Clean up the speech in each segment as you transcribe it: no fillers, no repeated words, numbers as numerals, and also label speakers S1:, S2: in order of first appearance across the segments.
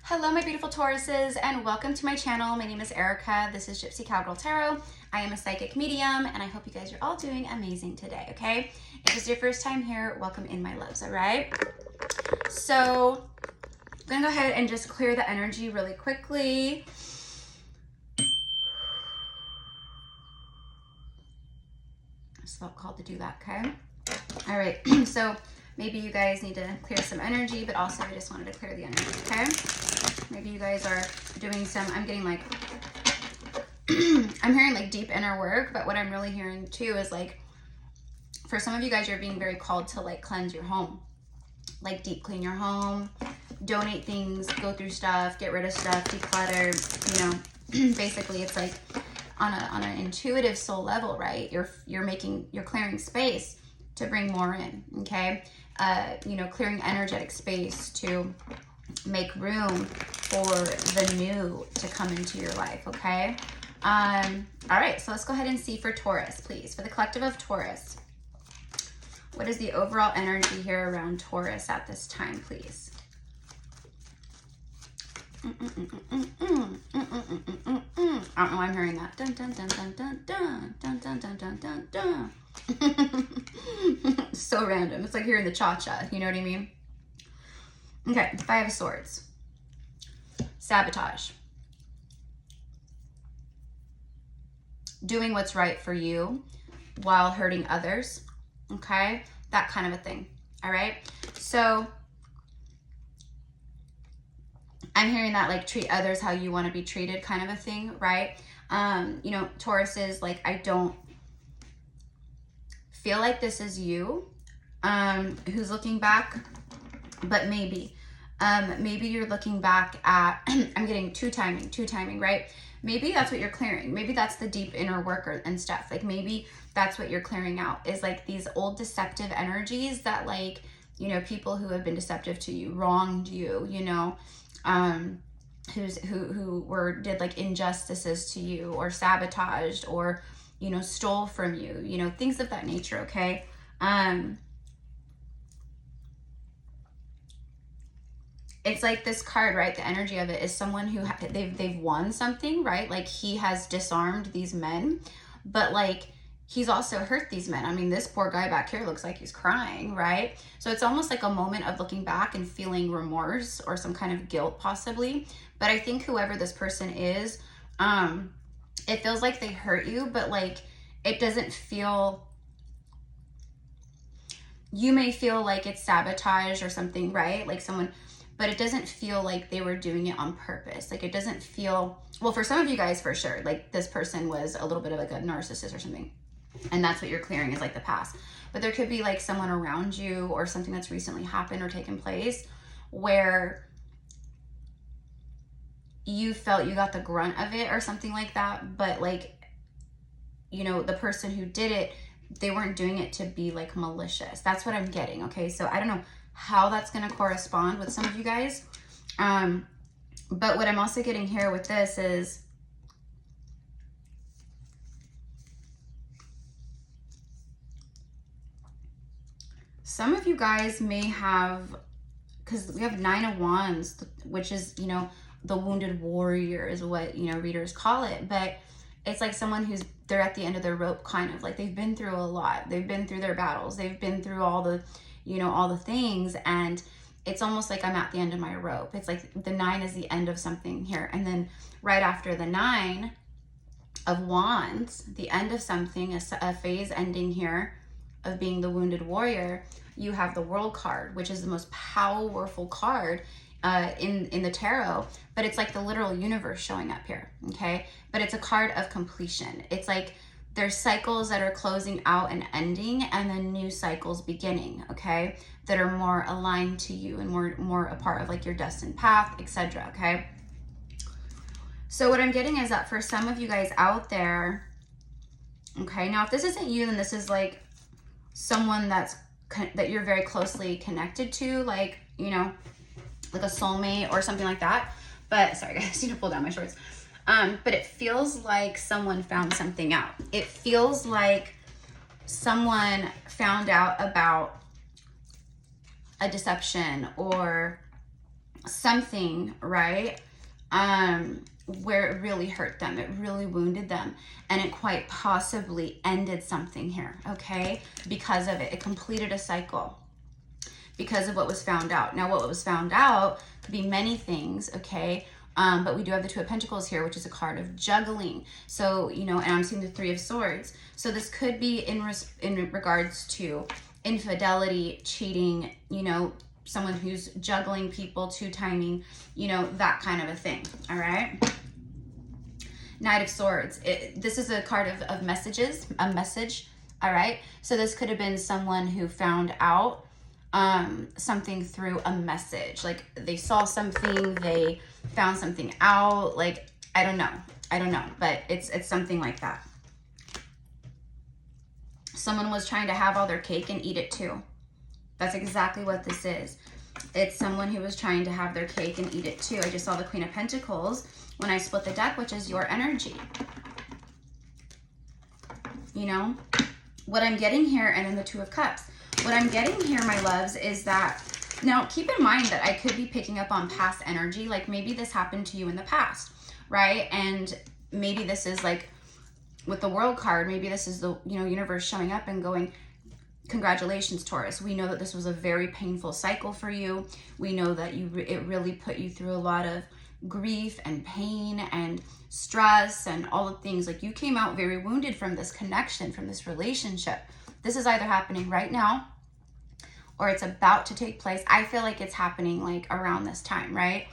S1: Hello my beautiful Tauruses and welcome to my channel. My name is Erica. This is GypsyCowgirlTarot. I am a psychic medium and I hope you guys are all doing amazing today, okay? If this is your first time here, welcome in my loves, all right? So I'm gonna go ahead and just clear the energy really quickly. I just felt called to do that, okay? All right, so maybe you guys need to clear some energy, but also I just wanted to clear the energy, okay? Maybe you guys are doing some, I'm getting like, I'm hearing like deep inner work, but what I'm really hearing too is like, for some of you guys, you're being very called to like cleanse your home, like deep clean your home, donate things, go through stuff, get rid of stuff, declutter, you know, basically it's like on an intuitive soul level, right? You're clearing space to bring more in, okay? You know, clearing energetic space to make room for the new to come into your life, okay? All right, so let's go ahead and see for Taurus, please. For the collective of Taurus, what is the overall energy here around Taurus at this time, please? I don't know why I'm hearing that. Dun, dun, dun, dun, dun, dun, dun, dun, dun, dun, dun, dun. So random. It's like hearing the cha-cha, you know what I mean? Okay, Five of Swords. Sabotage. Doing what's right for you while hurting others, okay? That kind of a thing, all right? So I'm hearing that like treat others how you want to be treated kind of a thing, right? You know, Taurus is like, I don't feel like this is you who's looking back, but maybe you're looking back at, I'm getting two timing, right? Maybe that's what you're clearing. Maybe that's the deep inner work and stuff. Like maybe that's what you're clearing out is like these old deceptive energies that like, you know, people who have been deceptive to you, wronged you, you know, who did like injustices to you or sabotaged or, you know, stole from you, you know, things of that nature, okay? It's like this card, right? The energy of it is someone who they've won something, right? Like he has disarmed these men, but like he's also hurt these men. I mean, this poor guy back here looks like he's crying, right? So it's almost like a moment of looking back and feeling remorse or some kind of guilt possibly. But I think whoever this person is, it feels like they hurt you, but like it doesn't feel, you may feel like it's sabotage or something, right? Like someone, but it doesn't feel like they were doing it on purpose. Like it doesn't feel, well, for some of you guys for sure, like this person was a little bit of like a narcissist or something. And that's what you're clearing is like the past. But there could be like someone around you or something that's recently happened or taken place where you felt you got the grunt of it or something like that. But like, you know, the person who did it, they weren't doing it to be like malicious. That's what I'm getting, okay? So I don't know how that's going to correspond with some of you guys. But what I'm also getting here with this is some of you guys may have, because we have Nine of Wands, which is, you know, the wounded warrior is what, you know, readers call it. But it's like someone who's, they're at the end of their rope, kind of like they've been through a lot. They've been through their battles. They've been through all the, you know, all the things. And it's almost like I'm at the end of my rope. It's like the Nine is the end of something here. And then right after the Nine of Wands, the end of something, a phase ending here of being the wounded warrior, you have the World card, which is the most powerful card in the tarot, but it's like the literal universe showing up here, okay? But it's a card of completion. It's like there's cycles that are closing out and ending, and then new cycles beginning, okay? That are more aligned to you and more a part of like your destined path, etc., okay? So what I'm getting is that for some of you guys out there, okay, now if this isn't you, then this is like someone that you're very closely connected to, like, you know, like a soulmate or something like that. But sorry guys, I need to pull down my shorts. But it feels like someone found something out. It feels like someone found out about a deception or something, right? Where it really hurt them, it really wounded them, and it quite possibly ended something here, okay? Because of it, it completed a cycle because of what was found out. Now, what was found out could be many things, okay? But we do have the Two of Pentacles here, which is a card of juggling. So, you know, and I'm seeing the Three of Swords. So this could be in regards to infidelity, cheating, you know, someone who's juggling people, two-timing, you know, that kind of a thing, all right? Knight of Swords. This is a card of messages, a message, all right? So this could have been someone who found out something through a message. Like they saw something, they found something out, like, I don't know, but it's something like that. Someone was trying to have all their cake and eat it too. That's exactly what this is. It's someone who was trying to have their cake and eat it too. I just saw the Queen of Pentacles when I split the deck, which is your energy. You know, what I'm getting here, and then the Two of Cups. What I'm getting here, my loves, is that, now keep in mind that I could be picking up on past energy. Like maybe this happened to you in the past, right? And maybe this is like with the World card, maybe this is the, you know, universe showing up and going, congratulations, Taurus. We know that this was a very painful cycle for you. We know that it really put you through a lot of grief and pain and stress and all the things. Like you came out very wounded from this connection, from this relationship. This is either happening right now or it's about to take place. I feel like it's happening like around this time, right?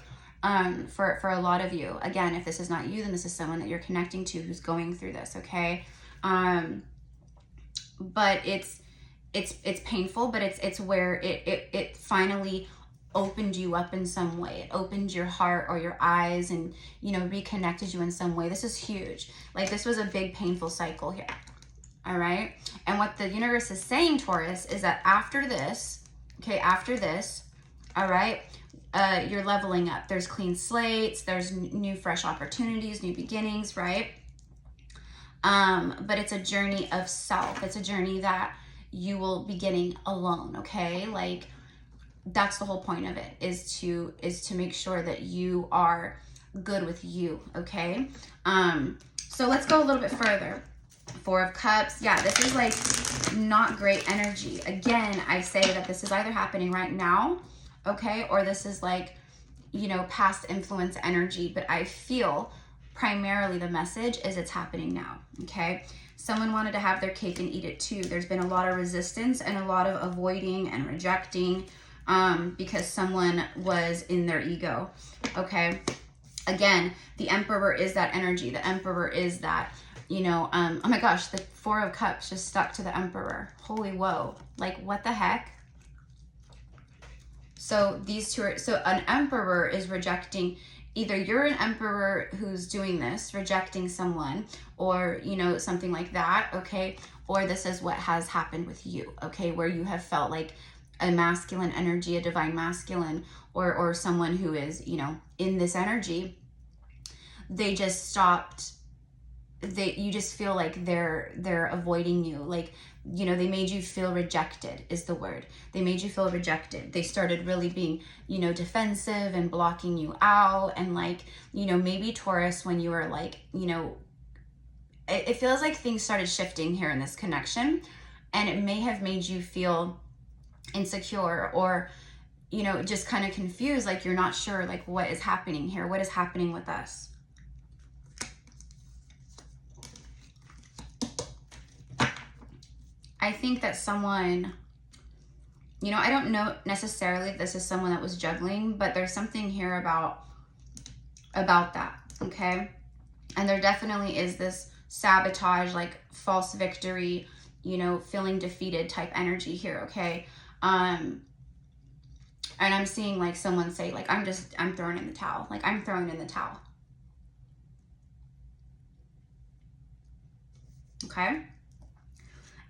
S1: For a lot of you. Again, if this is not you, then this is someone that you're connecting to who's going through this, okay? But it's painful, but it's where it finally opened you up in some way. It opened your heart or your eyes and, you know, reconnected you in some way. This is huge. Like this was a big painful cycle here. All right. And what the universe is saying, Taurus, is that after this, okay, after this, all right, you're leveling up. There's clean slates. There's new, fresh opportunities, new beginnings, right? But it's a journey of self. It's a journey that you will be getting alone, okay? Like that's the whole point of it, is to make sure that you are good with you, okay? So let's go a little bit further. Four of Cups. Yeah, this is like not great energy. Again, I say that this is either happening right now, okay, or this is like, you know, past influence energy, but I feel primarily the message is it's happening now, okay? Someone wanted to have their cake and eat it too. There's been a lot of resistance and a lot of avoiding and rejecting because someone was in their ego, okay? Again, the Emperor is that energy. The Emperor is that, you know, oh my gosh, the Four of Cups just stuck to the Emperor. Holy whoa. Like, what the heck? So these two are, so an Emperor is rejecting, either you're an Emperor who's doing this, rejecting someone, or, you know, something like that, okay? Or this is what has happened with you, okay? Where you have felt like a masculine energy, a divine masculine, or someone who is, you know, in this energy, they just stopped, you just feel like they're avoiding you. Like, you know, they made you feel rejected is the word. They made you feel rejected. They started really being, you know, defensive and blocking you out. And like, you know, maybe Taurus, when you were like, you know, it feels like things started shifting here in this connection, and it may have made you feel insecure or, you know, just kind of confused. Like you're not sure, like, what is happening here? What is happening with us? I think that someone, you know, I don't know necessarily if this is someone that was juggling, but there's something here about that, okay? And there definitely is this sabotage, like false victory, you know, feeling defeated type energy here, okay? And I'm seeing like someone say like, I'm throwing in the towel. Like I'm throwing in the towel. Okay?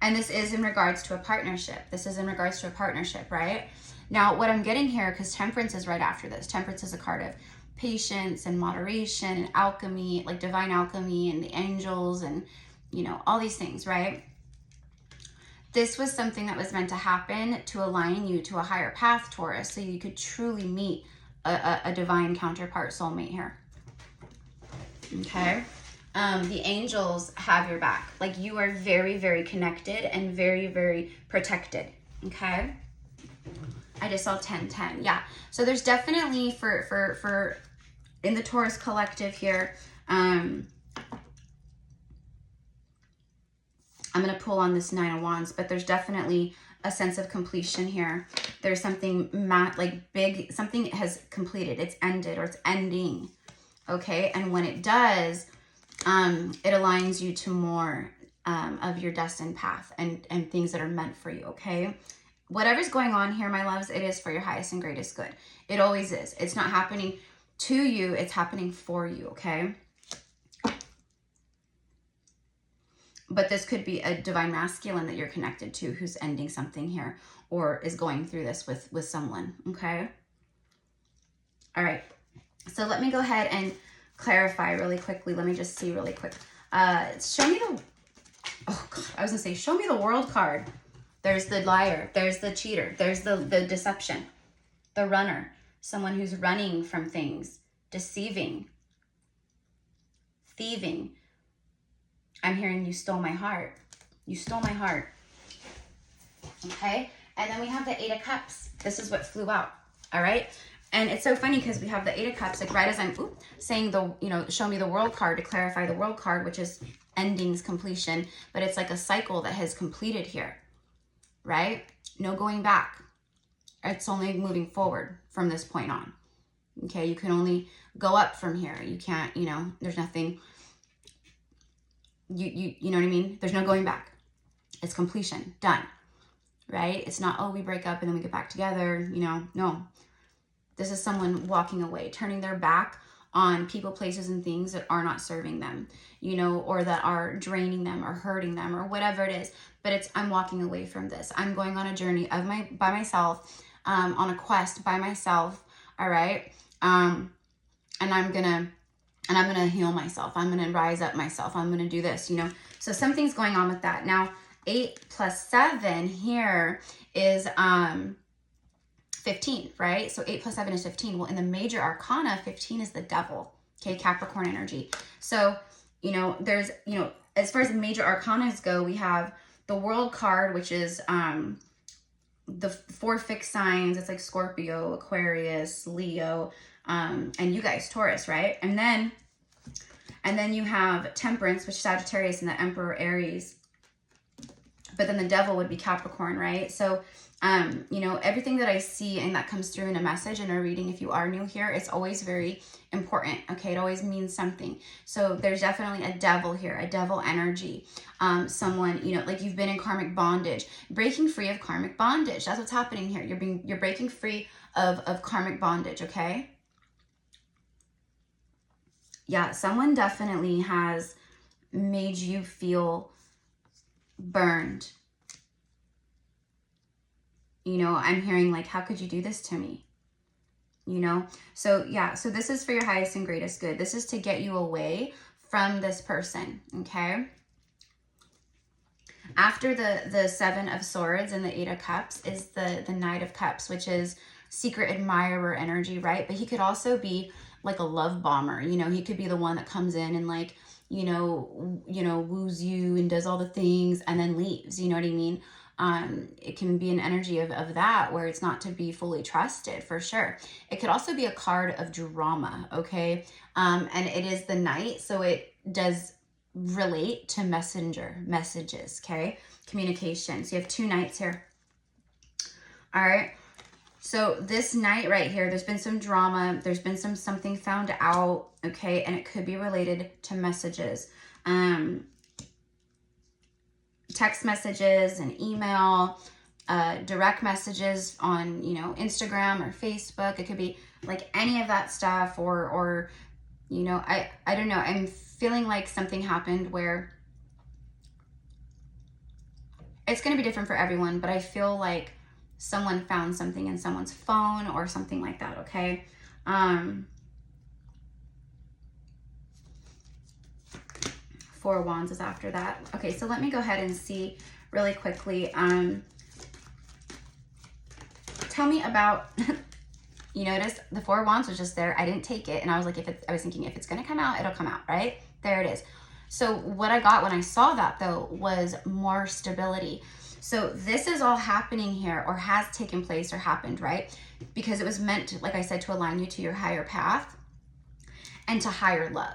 S1: And this is in regards to a partnership. This is in regards to a partnership, right? Now, what I'm getting here, because Temperance is right after this. Temperance is a card of patience and moderation and alchemy, like divine alchemy and the angels and, you know, all these things, right? This was something that was meant to happen to align you to a higher path, Taurus, so you could truly meet a divine counterpart soulmate here. Okay. The angels have your back. Like, you are very, very connected and very, very protected. Okay. I just saw 10-10. Yeah. So there's definitely for in the Taurus collective here, I'm going to pull on this 9 of Wands, but there's definitely a sense of completion here. There's something like big, something has completed. It's ended, or it's ending. Okay. And when it does, it aligns you to more of your destined path and things that are meant for you. Okay. Whatever's going on here, my loves, it is for your highest and greatest good. It always is. It's not happening to you. It's happening for you. Okay. But this could be a divine masculine that you're connected to who's ending something here, or is going through this with someone. Okay. All right. So let me go ahead and clarify really quickly. Let me just see really quick. Show me the, oh God, I was gonna say, show me the world card. There's the liar, there's the cheater, there's the deception, the runner, someone who's running from things, deceiving, thieving. I'm hearing you stole my heart. You stole my heart. Okay. And then we have the 8 of Cups. This is what flew out. All right. And it's so funny because we have the 8 of Cups, like right as I'm saying the, show me the world card to clarify the world card, which is endings, completion, but it's like a cycle that has completed here, right? No going back. It's only moving forward from this point on. Okay. You can only go up from here. You can't, there's nothing, you know what I mean? There's no going back. It's completion, done, right? It's not, oh, we break up and then we get back together, no. This is someone walking away, turning their back on people, places, and things that are not serving them, or that are draining them or hurting them or whatever it is. But I'm walking away from this. I'm going on a journey by myself, on a quest by myself. All right. And I'm going to heal myself. I'm going to rise up myself. I'm going to do this, So something's going on with that. Now, 8 plus 7 here is, 15, right? So 8 plus 7 is 15. Well, in the major arcana, 15 is the devil, okay? Capricorn energy. So, there's, as far as major arcanas go, we have the world card, which is the 4 fixed signs. It's like Scorpio, Aquarius, Leo, and you guys, Taurus, right? And then you have Temperance, which is Sagittarius, and the Emperor, Aries. But then the devil would be Capricorn, right? So, everything that I see and that comes through in a message and a reading, if you are new here, it's always very important. Okay. It always means something. So there's definitely a devil here, a devil energy. Someone, like you've been in karmic bondage, breaking free of karmic bondage. That's what's happening here. You're breaking free of karmic bondage. Okay. Yeah. Someone definitely has made you feel burned. I'm hearing like, how could you do this to me? So yeah, so this is for your highest and greatest good. This is to get you away from this person. Okay. After the 7 of Swords and the 8 of Cups is the Knight of Cups, which is secret admirer energy, right? But he could also be like a love bomber. He could be the one that comes in and like, woos you and does all the things and then leaves. You know what I mean? It can be an energy of that where it's not to be fully trusted, for sure. It could also be a card of drama. Okay. And it is the Knight. So it does relate to messages. Okay. Communication. So you have 2 Knights here. All right. So this Knight right here, there's been some drama. There's been something found out. Okay. And it could be related to messages. Text messages and email, direct messages on, Instagram or Facebook. It could be like any of that stuff or I don't know. I'm feeling like something happened where it's going to be different for everyone, but I feel like someone found something in someone's phone or something like that. Okay. 4 of Wands is after that. Okay, so let me go ahead and see really quickly. Tell me about You notice the Four of Wands was just there. I didn't take it. And I was like, I was thinking if it's going to come out, it'll come out, right? There it is. So what I got when I saw that though was more stability. So this is all happening here, or has taken place or happened, right? Because it was meant to, like I said, to align you to your higher path and to higher love.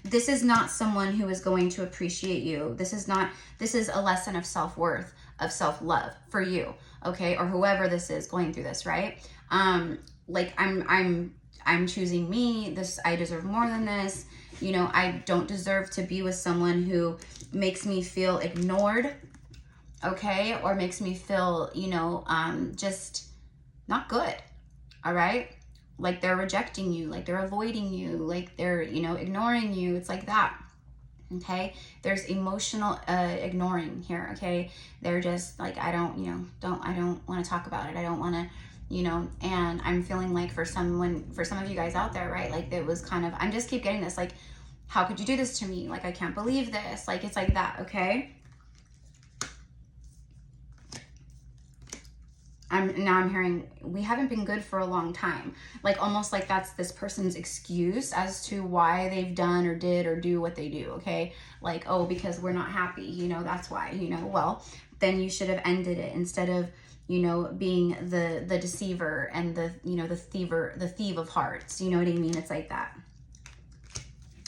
S1: This is not someone who is going to appreciate you. This is a lesson of self-worth, of self-love for you, okay? Or whoever this is going through this, right? Like I'm choosing me. I deserve more than this. You know, I don't deserve to be with someone who makes me feel ignored, okay? Or makes me feel, you know, just not good, all right? Like they're rejecting you, like they're avoiding you, like they're, you know, ignoring you. It's like that, okay? There's emotional ignoring here, okay? They're just like, I don't want to talk about it. I don't want to, you know, and I'm feeling like for some of you guys out there, right? Like it was kind of, I just keep getting this, like, how could you do this to me? Like, I can't believe this. Like, it's like that, okay? Now I'm hearing, we haven't been good for a long time. Like, almost like that's this person's excuse as to why they've done or did or do what they do, okay? Like, oh, because we're not happy, you know, that's why, you know. Well, then you should have ended it instead of, you know, being the deceiver and the, you know, the thief of hearts. You know what I mean? It's like that.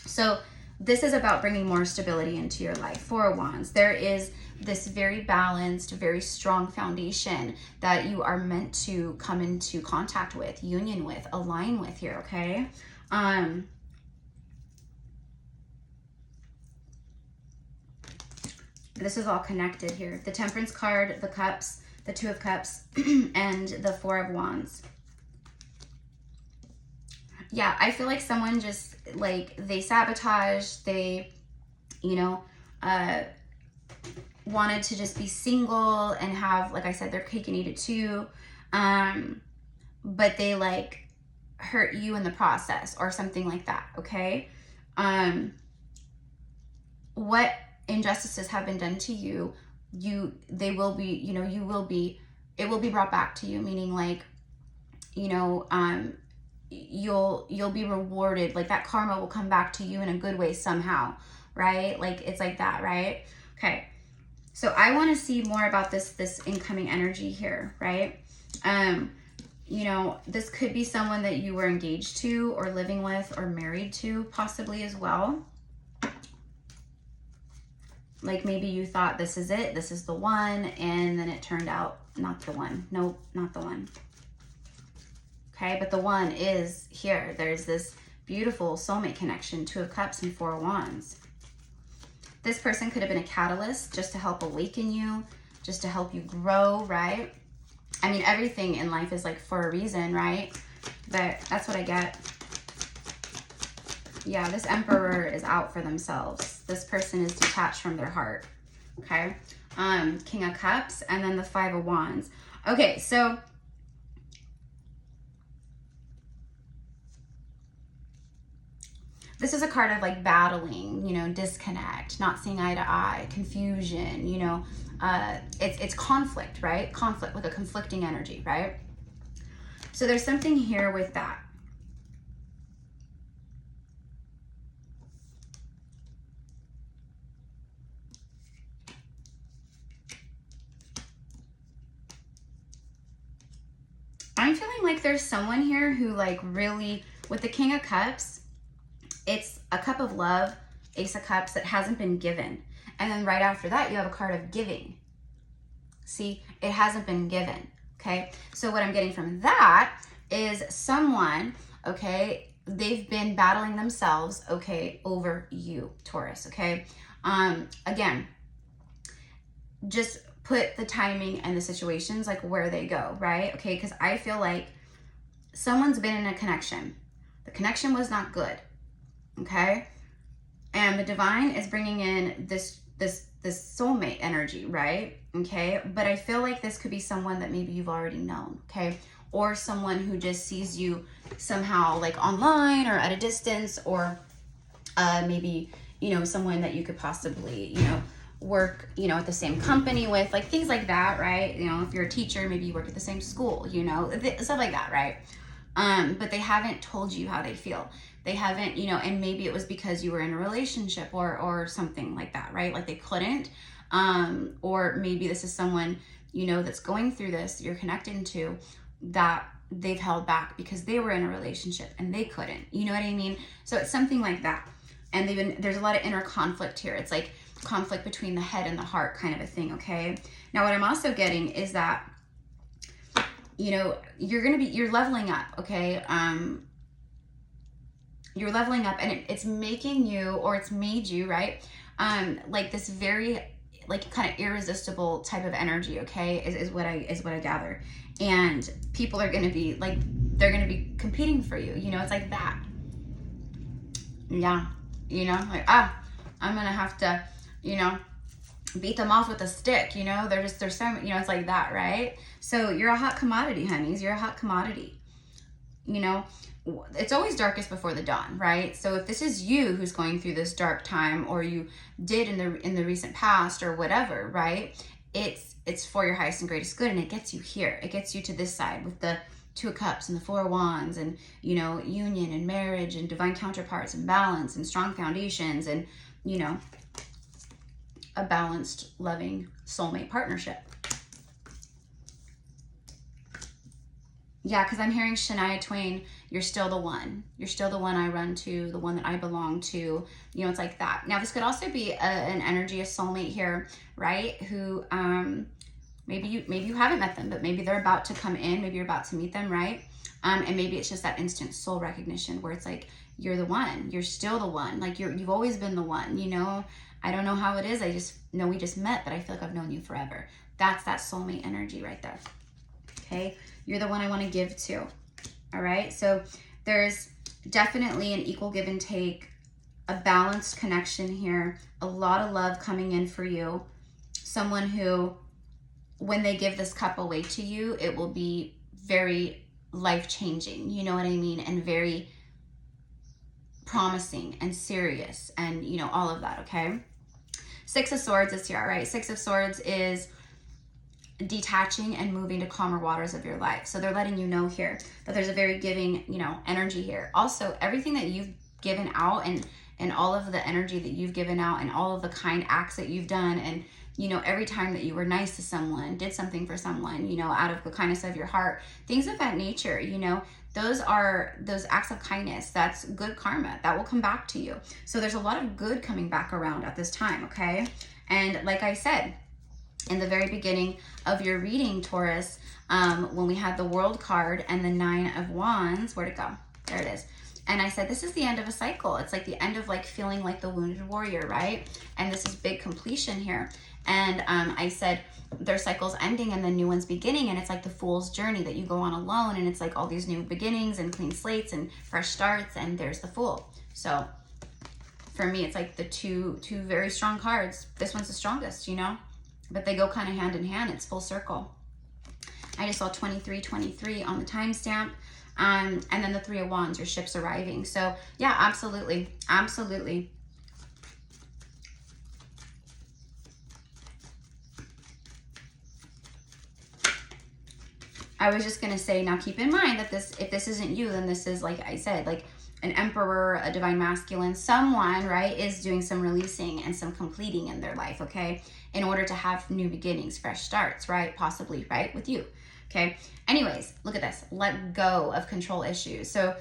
S1: So this is about bringing more stability into your life. Four of Wands. There is this very balanced, very strong foundation that you are meant to come into contact with, union with, align with here, okay? This is all connected here. The Temperance card, the Cups, the Two of Cups, and the Four of Wands. Yeah, I feel like someone just, like, they sabotaged, they, you know, wanted to just be single and have, like I said, their cake and eat it too. But they, like, hurt you in the process or something like that, okay? What injustices have been done to you, they will be, you know, it will be brought back to you, meaning, like, you know, you'll be rewarded. Like, that karma will come back to you in a good way somehow, right? Like, it's like that, right? Okay. So I want to see more about this incoming energy here, right? You know, this could be someone that you were engaged to or living with or married to possibly as well. Like, maybe you thought this is it, this is the one, and then it turned out not the one. Nope, not the one. Okay, but the one is here. There's this beautiful soulmate connection, Two of Cups and Four of Wands. This person could have been a catalyst just to help awaken you, just to help you grow, right? I mean, everything in life is like for a reason, right? But that's what I get. Yeah, this Emperor is out for themselves. This person is detached from their heart, okay? King of Cups, and then the Five of Wands. Okay, so this is a card of, like, battling, you know, disconnect, not seeing eye to eye, confusion, you know, it's conflict, right? Conflict, with a conflicting energy, right? So there's something here with that. I'm feeling like there's someone here who, like, really, with the King of Cups, it's a cup of love, Ace of Cups that hasn't been given. And then right after that, you have a card of giving. See, it hasn't been given, okay? So what I'm getting from that is someone, okay, they've been battling themselves, okay, over you, Taurus, okay? Again, just put the timing and the situations, like, where they go, right? Okay, because I feel like someone's been in a connection. The connection was not good. Okay, and the divine is bringing in this soulmate energy, right? Okay, but I feel like this could be someone that maybe you've already known, okay, or someone who just sees you somehow, like, online or at a distance, or maybe, you know, someone that you could possibly, you know, work, you know, at the same company with, like things like that, right? You know, if you're a teacher, maybe you work at the same school, you know, stuff like that, right? But they haven't told you how they feel. They haven't, you know, and maybe it was because you were in a relationship or something like that, right? Like they couldn't, or maybe this is someone, you know, that's going through this, you're connecting to, that they've held back because they were in a relationship and they couldn't, you know what I mean? So it's something like that. And there's a lot of inner conflict here. It's like conflict between the head and the heart kind of a thing, okay? Now, what I'm also getting is that, you know, you're leveling up, okay? You're leveling up, and it's making you, or it's made you, right? Like this very, like kind of irresistible type of energy, okay? Is what I gather. And people are gonna be like, they're gonna be competing for you, you know, it's like that. Yeah, you know, like, I'm gonna have to, you know, beat them off with a stick, you know, they're so, you know, it's like that, right? So you're a hot commodity, honeys, you're a hot commodity, you know. It's always darkest before the dawn, right? So if this is you who's going through this dark time, or you did in the recent past or whatever, right? It's for your highest and greatest good, and it gets you here. It gets you to this side with the Two of Cups and the Four of Wands, and, you know, union and marriage and divine counterparts and balance and strong foundations, and, you know, a balanced, loving soulmate partnership. Yeah, because I'm hearing Shania Twain, you're still the one. You're still the one I run to, the one that I belong to. You know, it's like that. Now, this could also be an energy, a soulmate here, right? Who maybe you haven't met them, but maybe they're about to come in. Maybe you're about to meet them, right? And maybe it's just that instant soul recognition where it's like, you're the one. You're still the one. Like you've always been the one, you know? I don't know how it is. I just know we just met, but I feel like I've known you forever. That's that soulmate energy right there. Okay? You're the one I want to give to. All right? So there's definitely an equal give and take, a balanced connection here, a lot of love coming in for you. Someone who, when they give this cup away to you, it will be very life-changing, you know what I mean? And very promising and serious and, you know, all of that, okay? Six of Swords is here, all right? Six of Swords is detaching and moving to calmer waters of your life. So they're letting you know here that there's a very giving, you know, energy here. Also, everything that you've given out and all of the energy that you've given out and all of the kind acts that you've done, and, you know, every time that you were nice to someone, did something for someone, you know, out of the kindness of your heart, things of that nature, you know, those acts of kindness. That's good karma that will come back to you. So there's a lot of good coming back around at this time, okay? And like I said, in the very beginning of your reading, Taurus, when we had the World card and the Nine of Wands, where'd it go? There it is. And I said, this is the end of a cycle. It's like the end of like feeling like the wounded warrior, right? And this is big completion here. And I said, their cycle's ending and then new one's beginning. And it's like the fool's journey that you go on alone. And it's like all these new beginnings and clean slates and fresh starts. And there's the Fool. So for me, it's like the two very strong cards. This one's the strongest, you know? But they go kind of hand in hand. It's full circle. I just saw 2323 on the timestamp. And then the Three of Wands, your ship's arriving. So yeah, absolutely. Absolutely. I was just going to say, now keep in mind that if this isn't you, then this is, like I said, like an emperor, a divine masculine, someone, right, is doing some releasing and some completing in their life, okay, in order to have new beginnings, fresh starts, right, possibly, right, with you, okay? Anyways, look at this. Let go of control issues. So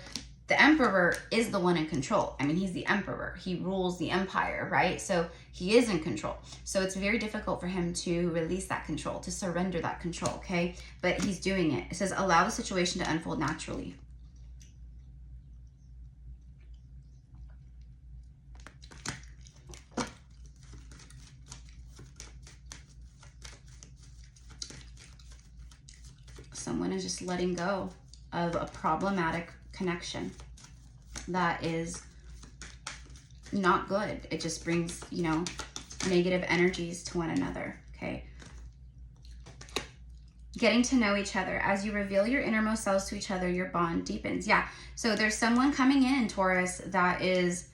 S1: the emperor is the one in control. I mean, he's the emperor. He rules the empire, right? So he is in control. So it's very difficult for him to release that control, to surrender that control, okay? But he's doing it. It says, allow the situation to unfold naturally. Someone is just letting go of a problematic connection that is not good. It just brings, you know, negative energies to one another, okay? Getting to know each other. As you reveal your innermost selves to each other, your bond deepens. Yeah, so there's someone coming in, Taurus, that is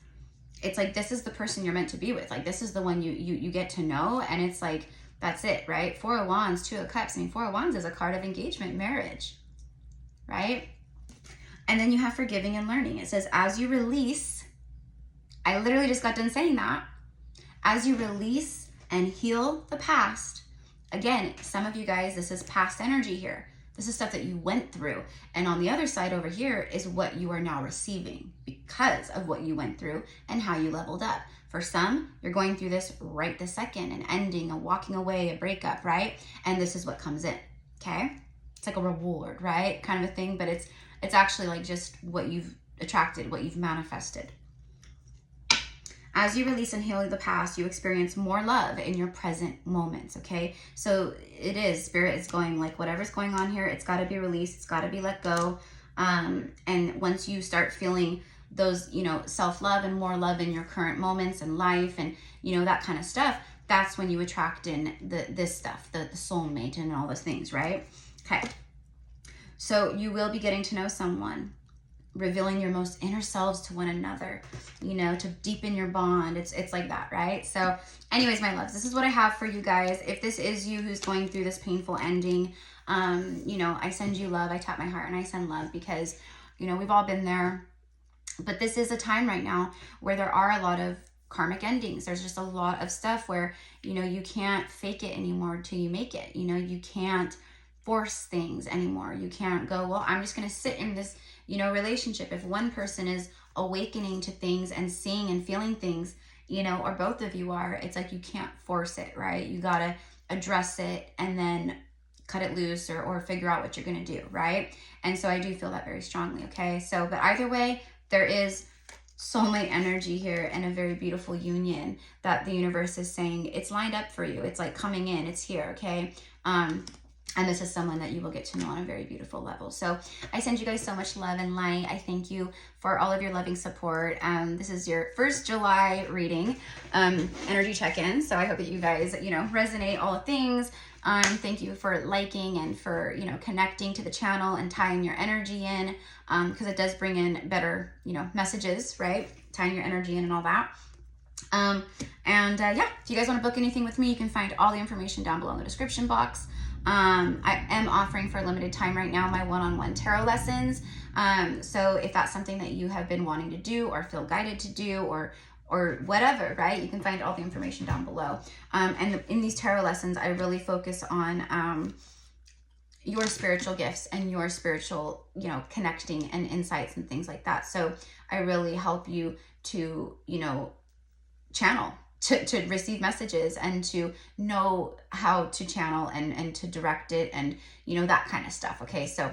S1: it's like, this is the person you're meant to be with. Like, this is the one you get to know. And it's like, that's it, right? Four of Wands, Two of Cups. I mean, Four of Wands is a card of engagement, marriage, right? And then you have forgiving and learning. It says, as you release, I literally just got done saying that. As you release and heal the past, again, some of you guys, this is past energy here. This is stuff that you went through. And on the other side over here is what you are now receiving because of what you went through and how you leveled up. For some, you're going through this right this second, an ending, a walking away, a breakup, right? And this is what comes in, okay? It's like a reward, right? Kind of a thing, but it's actually like just what you've attracted, what you've manifested. As you release and heal the past, you experience more love in your present moments, okay? So it is, Spirit is going like, whatever's going on here, it's got to be released, it's got to be let go. And once you start feeling those, you know, self-love and more love in your current moments and life and, you know, that kind of stuff, that's when you attract in this stuff, the soulmate and all those things, right? Okay. So you will be getting to know someone, revealing your most inner selves to one another, you know, to deepen your bond. It's like that, right? So anyways, my loves, this is what I have for you guys. If this is you who's going through this painful ending, you know, I send you love. I tap my heart and I send love because, you know, we've all been there. But this is a time right now where there are a lot of karmic endings. There's just a lot of stuff where, you know, you can't fake it anymore till you make it. You know, you can't force things anymore. You can't go, well, I'm just going to sit in this, you know, relationship. If one person is awakening to things and seeing and feeling things, you know, or both of you are, it's like you can't force it, right? You got to address it and then cut it loose or figure out what you're going to do, right? And so I do feel that very strongly, okay? So, but either way, there is soulmate energy here and a very beautiful union that the universe is saying it's lined up for you. It's like coming in, it's here, okay? And this is someone that you will get to know on a very beautiful level. So I send you guys so much love and light. I thank you for all of your loving support. This is your first July reading, energy check-in. So I hope that you guys, you know, resonate all the things. Thank you for liking and for, you know, connecting to the channel and tying your energy in, because it does bring in better, you know, messages, right? Tying your energy in and all that. Yeah, if you guys want to book anything with me, you can find all the information down below in the description box. I am offering for a limited time right now my one-on-one tarot lessons. So if that's something that you have been wanting to do or feel guided to do or whatever, right? You can find all the information down below. And in these tarot lessons, I really focus on your spiritual gifts and your spiritual, you know, connecting and insights and things like that. So I really help you to, you know, channel, to receive messages and to know how to channel and to direct it and, you know, that kind of stuff. Okay. So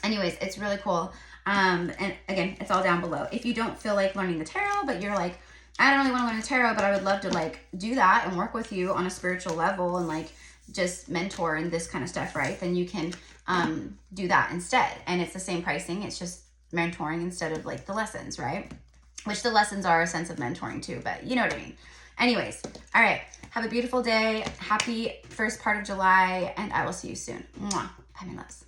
S1: anyways, it's really cool. And again, it's all down below. If you don't feel like learning the tarot, but you're like, I don't really want to learn the tarot, but I would love to like do that and work with you on a spiritual level and like just mentor and this kind of stuff, right? Then you can do that instead. And it's the same pricing. It's just mentoring instead of like the lessons, right? Which the lessons are a sense of mentoring too, but you know what I mean. Anyways, all right. Have a beautiful day. Happy first part of July, and I will see you soon. Mwah. Bye, my loves.